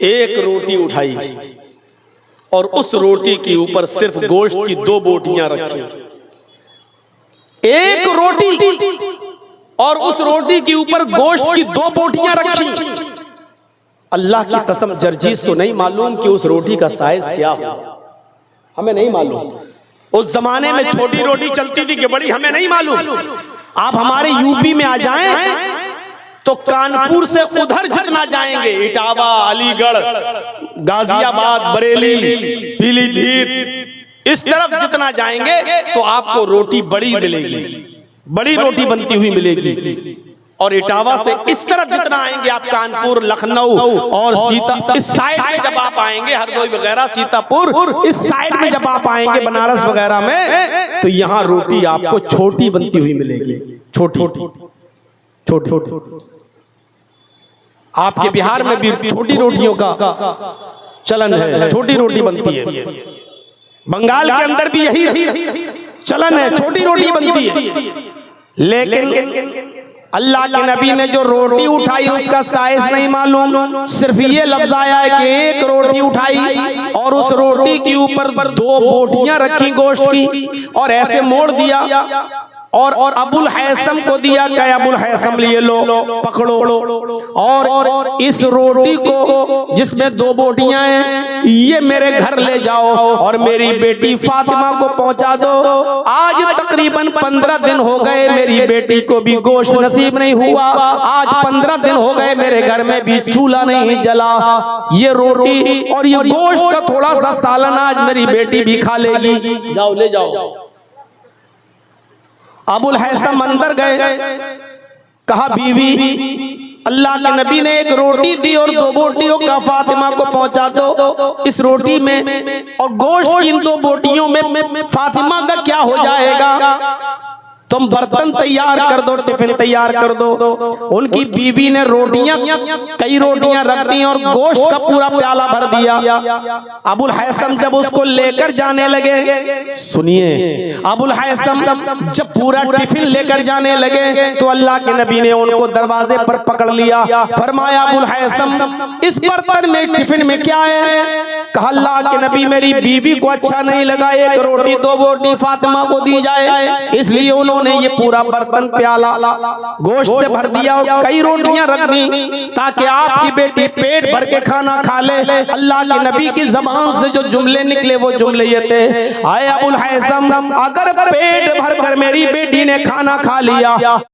एक रोटी उठाई और उस रोटी के ऊपर सिर्फ गोश्त की 2 बोटियां रखी। एक रोटी और उस रोटी के ऊपर गोश्त की 2 बोटियां रखी। अल्लाह की कसम जर्जीस को नहीं मालूम कि उस रोटी का साइज क्या हो, हमें नहीं मालूम। उस जमाने में छोटी रोटी चलती थी कि बड़ी, हमें नहीं मालूम। आप हमारे यूपी में आ जाएं तो कानपुर से उधर जितना जाएंगे, इटावा, अलीगढ़, गाजियाबाद, बरेली, पीलीभीत, इस तरफ जितना जाएंगे तो आपको रोटी बड़ी मिलेगी, बड़ी रोटी बनती हुई मिलेगी। और इटावा से इस तरफ जितना आएंगे आप, कानपुर, लखनऊ और सीता, इस साइड में जब आप आएंगे, हरदोई वगैरह, सीतापुर, इस साइड में जब आप आएंगे, बनारस वगैरह में, तो यहाँ रोटी आपको छोटी बनती हुई मिलेगी। छोटी छोटी। आपके बिहार में भी छोटी रोटियों का चलन है, छोटी रोटी बनती है। बंगाल के अंदर भी यही चलन है, छोटी रोटी बनती है। लेकिन अल्लाह के नबी ने जो रोटी उठाई उसका साइज नहीं मालूम, सिर्फ ये लफ्ज आया है कि एक रोटी उठाई और उस रोटी के ऊपर 2 बोटियां रखी गोश्त की, और ऐसे मोड़ दिया और अबुल हैसम को दिया। क्या अबुल हैसम, लिए लो, पकड़ो, और इस रोटी को जिसमें 2 बोटियां हैं, ये मेरे घर ले जाओ और मेरी बेटी फातिमा को पहुंचा दो। आज तकरीबन 15 दिन हो गए, मेरी बेटी को भी गोश्त नसीब नहीं हुआ। आज 15 दिन हो गए, मेरे घर में भी चूल्हा नहीं जला। ये रोटी और ये गोश्त का थोड़ा सा सालन आज मेरी बेटी भी खा लेगी, जाओ ले जाओ। अबुल हैसम अंदर गए, कहा बीवी, अल्लाह के नबी ने एक रोटी दी और 2 बोटियों का फातिमा को पहुंचा दो। इस रोटी में और गोश्त इन 2 बोटियों में फातिमा का क्या हो जाएगा? तुम बर्तन तैयार कर दो, टिफिन तैयार कर दो। उनकी बीवी ने रोटियां, कई रोटियां रख दी और गोश्त का पूरा प्याला भर दिया। अबुल हैसम जब उसको लेकर जाने लगे, सुनिए, अबुल हैसम जब पूरा टिफिन लेकर जाने लगे तो अल्लाह के नबी ने उनको दरवाजे पर पकड़ लिया। फरमाया, अबुल हैसम, इस बर्तन में, टिफिन में क्या है? कहा, अल्लाह के नबी, मेरी बीवी को अच्छा नहीं लगा एक रोटी 2 बोटी फातिमा को दी जाए, इसलिए उन्होंने ये पूरा बर्तन प्याला गोश्त से भर दिया और कई रोटियां रख दी ताकि आपकी बेटी पेट भर के खाना खा ले। अल्लाह के नबी की जबान से जो जुमले निकले वो जुमले ये थे, आए अबुल हैसम, अगर पेट भर कर मेरी बेटी ने खाना खा लिया